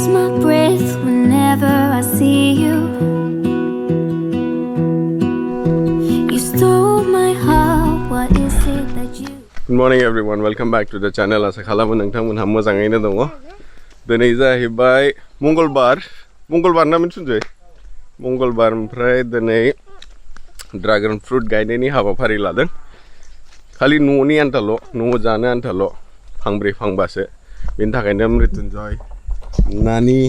lose my breath whenever I see you. You stole my heart. What is it that you? Good morning everyone. Welcome back to the channel. Asa khalamo nोंथांमोनहा मोजाङैनो दङ. दिनै जाहैबाय मंगलबार ना मिथिनोसै मंगलबार ओमफ्राय दिनै ड्रागन फ्रुट गायनायनि हाबाफारि लादों. खालि न'नि आन्थाल' न'आव जानो आन्थाल' फांब्रै फांबासो. बेनि थाखायनो मृत्युन्जय नानि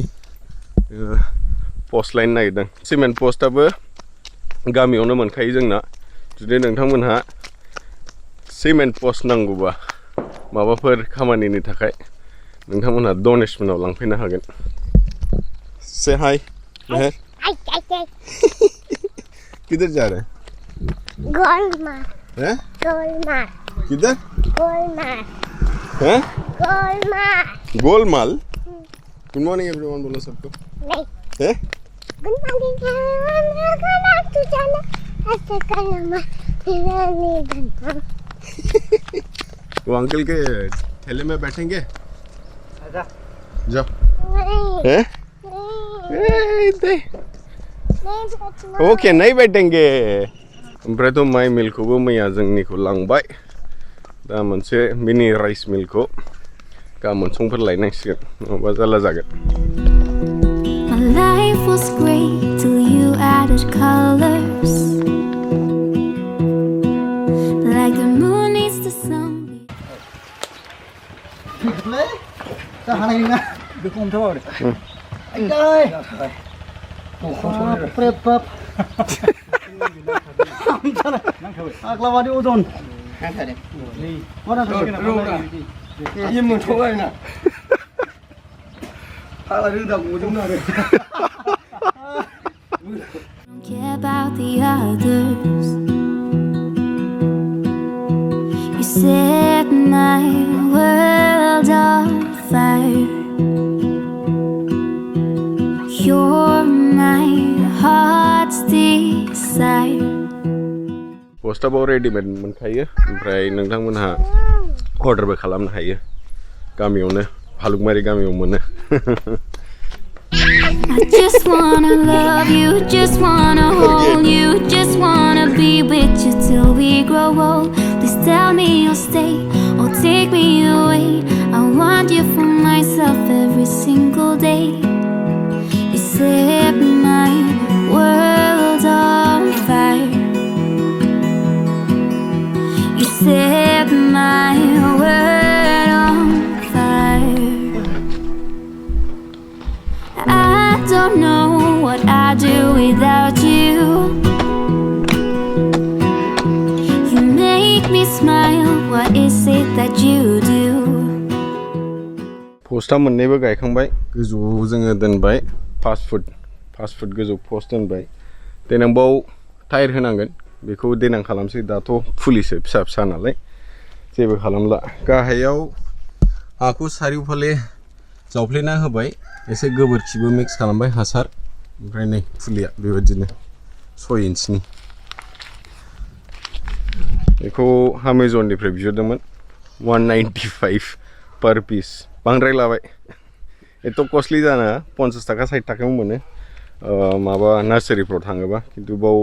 पस्ट लाइन नागिरदों. सिमेन्ट पस्टआबो गामियावनो मोनखायो जोंना. जुदि नोंथांमोनहा सिमेन्ट पस्ट नांगौबा माबाफोर खामानिनि थाखाय नोंथांमोनहा डनेशनाव लांफैनो हागोन. से हाय मेहर. किधर जा रहे हैं? गोलमाल. हैं? गोलमाल. किधर? गोलमाल. हैं? Golmaal. Golmaal. Good morning everyone बोलो सबको. नहीं. हैं? Good morning everyone. खाना तू जाना ऐसे करना मेरा नहीं बनता. वो अंकल के ठेले में बैठेंगे. आजा. जाओ. नहीं. हैं? नहीं. ओके नहीं बैठेंगे. ओमफ्राय थ' माइ मिलखौबो मैया जोंनिखौ लांबाय. दा मोनसे मिनि राइस मिलखौ गाबोन समफोर लायनांसिगोन नङाबा जारला जागोन. My life was great till you added colors. Like the moon needs the sun. lấy ta hàng này nè được không thôi anh ơi prep prep aklama di udon mana im mun thôi nè ala đưa đồng của chúng ta rồi. Don't care about the others. You set my world on fire. You're my heart's desire. पस्टआबो readymade मोनखायो. ओमफ्राय नोंथांमोनहा अर्डारबो खालामनो हायो. गामियावनो भालुकमारि गामियाव मोनो. I just wanna love you, just wanna hold you, just wanna be with you till we grow old. Please tell me you'll stay or take me away. I want you for myself every single day. You set my world on fire. You set my world on fire. I don't know what I'd do without you. You make me smile. What is it that you do? पस्टआ मोननैबो गायखांबाय. गोजौआव जोङो दोनबाय fast food गोजौ past दोनबाय. देनां बाव tyre होनांगोन. बेखौ देनां खालामसै. दाथ' फुलिसो फिसा नालाय जेबो खालामला. गाहायाव हाखौ सारिय'फाले जावफ्लेना होबाय. एसे गोबोरखिबो मिक्स खालामबाय हासार. ओमफ्राय नै फुलिया बेबायदिनो 6 इन्चनि. बेखौ अमेजननिफ्राय बिहरदोंमोन 195 पर पिस. बांद्राय लाबाय. एथ' कस्टलि जाना 50 थाखा 60 थाखायाव मोनो माबा नार्सारिफ्राव थाङोबा. खिन्थु बाव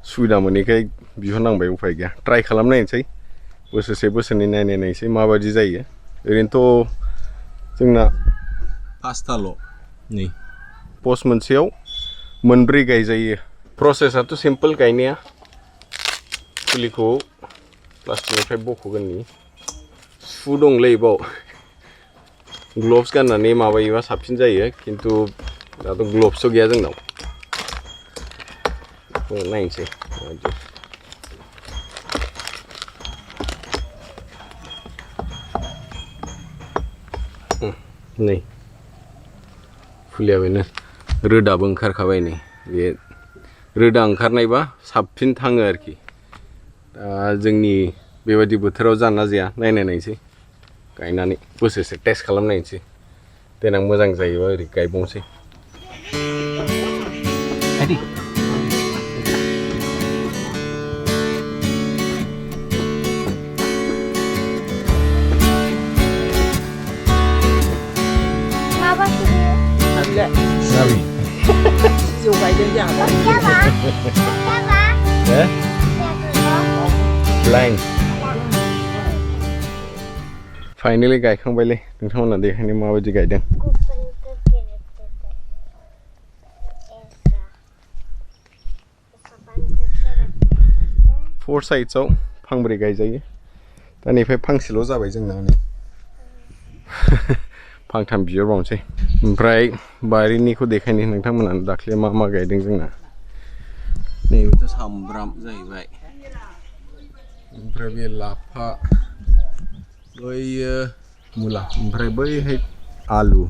सुबिदा मोनैखाय बिहरनांबाय. उफाय गैया. ट्राइ खालामनायनोसै. बोसोरसे बोसोरनै नायनोसै माबायदि जायो. ओरैनोथ' जोंना 5ताल' नै पस्ट मोनसेयाव मोनब्रै गायजायो. प्रसेसआथ' सिम्पोल गायनाया. फुलिखौ प्लास्टिकनिफ्राय बख'गोननि सु दंलै बाव. ग्लभ्स गाननानै माबायोबा साबसिन जायो. खिन्थु दाथ' ग्लभ्सथ' गैया जोंनाव. नायनोसै नै फुलिया बेनो. रोदाबो ओंखारखाबाय नै. बे रोदा ओंखारनायबा साबसिन थाङो आरोखि. दा जोंनि बेबायदि बोथोराव जाना जाया नायनोसै. गायनानै बोसोरसे टेस्ट खालामनायनोसै. देनां मोजां जायोबा ओरै गायबावनोसै. Apa sih? लाइन फाइनली गायखांबायलै नोंथांमोना देखायनो माबायदि गायदों फोर साइड्सआव फांब्रै गायजायो दा नैफ्राय फांसेल' जाबाय जोंना नै फांथाम बिहरबावनोसै ओमफ्राय बारिनिखौ देखायनो नोंथांमोना दाख्लै मा मा गायदों जोंना नैबेथ' सामब्राम जाहैबाय ओमफ्राय बे लाफा बैयो मुला ओमफ्राय बैहाय आलु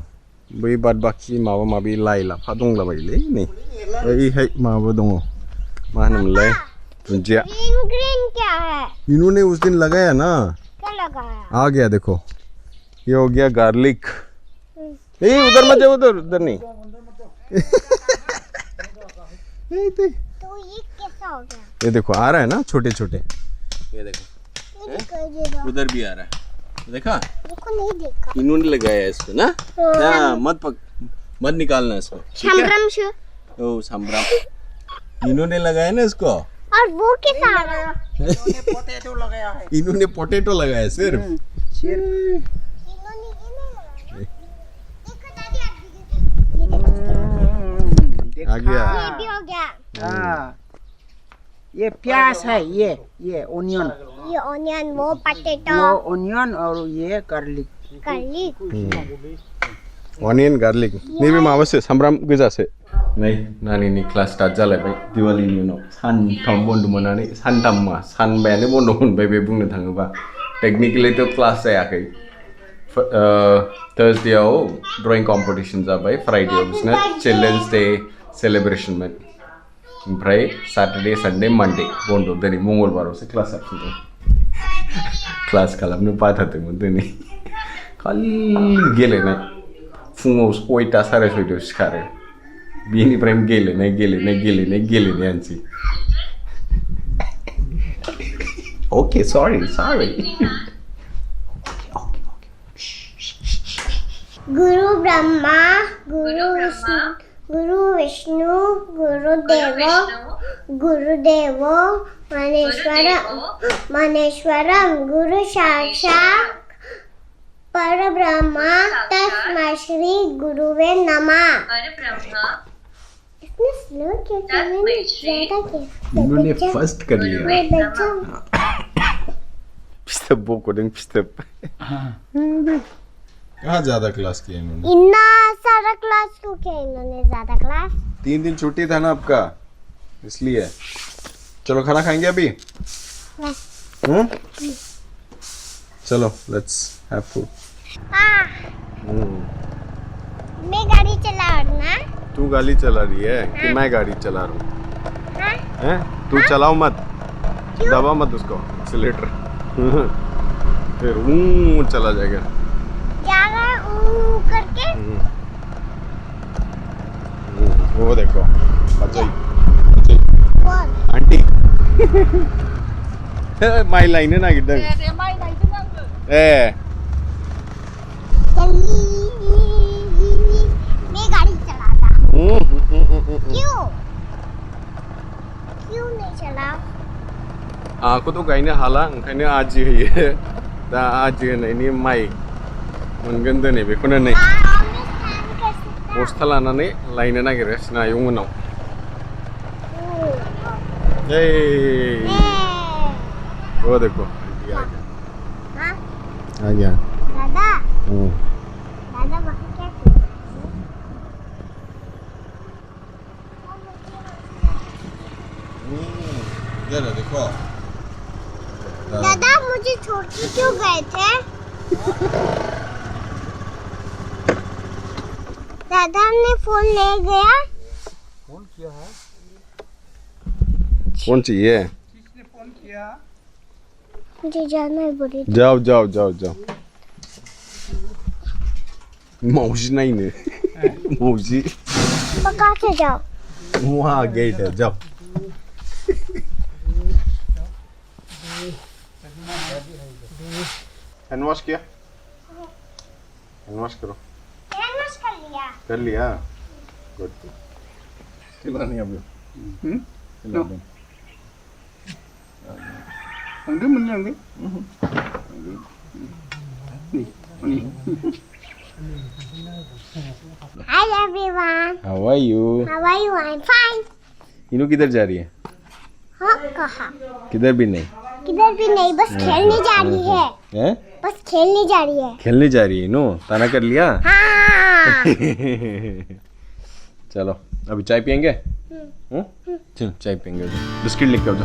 बै बाद बाखि माबा माबि लाइ लाफा दंलाबायोलै नै बैहाय माबा दङ मा होनोमोनलाय दुन्दिया ग्रीन क्या है इन्होंने उस दिन लगाया ना क्या लगाया आ गया देखो ये हो गया गार्लिक उधर मत जाओ उधर नहीं तो ये कैसा हो गया ये देखो आ रहा है ना छोटे छोटे ये देखो उधर भी आ रहा है देखा देखो नहीं देखा इन्होंने लगाया इसको ना मत निकालना इसको संभ्रम से ओ संभ्रम इन्होंने लगाया ना इसको और वो कैसा आ रहा है इन्होंने पोटैटो लगाया सिर्फ इन्होंने ये नहीं लगाया देखो दादी आ गया ये भी हो गया हाँ ये प्याज है ये ओनियन ये ऑनियन वो पोटैटो वो ओनियन और ये गार्लिक गार्लिक अनियन गार्लिक नैबे माबासो सामब्राम गोजासो नै नानिनि क्लास स्टार्ट जालायबाय दिवालीनि उनाव सानथाम बन्द मोननानै सानथाम मा सानबायानो बन्द मोनबाय बे बुंनो थाङोबा टेक्निकेलिथ' क्लास जायाखै थार्सडेआव ड्रयिं कम्पिटिशन जाबाय फ्राइडेआव बिसना चिल्ड्रेन्स डे सेलिब्रेशनमोन ओमफ्राय सैटरडे सानडे मानडे बन्द दिनै मंगलबारावसो क्लास हाबफिनदों क्लास खालामनो बाथारदोंमोन दिनै खालि गेलेनाय फुङाव 6टा 6:30 सिखारो बेनिफ्राय गेलेनायानोसै ओके सॉरी गुरु ब्रह्मा गुरु विष्णु गुरुदेवो महेश्वरम गुरु साक्षात् परब्रह्म तस्मै श्री गुरुवे नमः इसने स्लो किया मैंने ज्यादा किया इन्होंने फर्स्ट कर लिया पिस्तब बोकोदों पिस्तब कहाँ ज्यादा क्लास किया इन्होंने इतना सारा क्लास क्यों किया इन्होंने ज्यादा क्लास 3 दिन छुट्टी था ना आपका इसलिए चलो खाना खाएंगे अभी चलो लेट्स हैव फूड मैं गाड़ी चला रहा हूँ ना तू गाड़ी चला रही है कि मैं गाड़ी चला रहा हूँ हैं तू चलाओ मत दबा मत उसको एक्सीलेटर फिर चला जाएगा जा रहा है करके वो देखो बच्चा कौन आंटी माई लाइन ना गिद्दं ए मैं गाड़ी चलाता क्यों नहीं चला आंखौथ' गायनो हाला ओंखायनो आदि होयो दा आदि होनायनि माइ मोनगोन दिनै बेखौनो नै बस्था लानानै लायनो नागिरगासिनो आयंमोनाव वो देखो आ गया दादा दादा वहाँ क्या कर रहे देखो दादा मुझे छोड़ के क्यों गए थे दादा ने फोन ले गया फोन किया है कौन चाहिए किसने फोन किया मुझे जाना है बोले जाओ मौजी नायनो मौजी पका के जाओ वहाँ गेट है जाओ हैंड वॉश किया हैंड वॉश करो कर लिया गुड चिल्ला नहीं अब Angge mana angge? Nih, nih. Hi everyone. How are you? How are you? I'm fine. इनू किधर जा रही है? हाँ कहाँ? किधर भी नहीं. किधर भी नहीं, बस खेलने जा रही है. हैं? बस खेलने जा रही है. खेलने जा रही है इनू. ताना कर लिया? हाँ. चलो अभी चाय पियेंगे? चलो चाय पियेंगे. बिस्किट लेके आओ.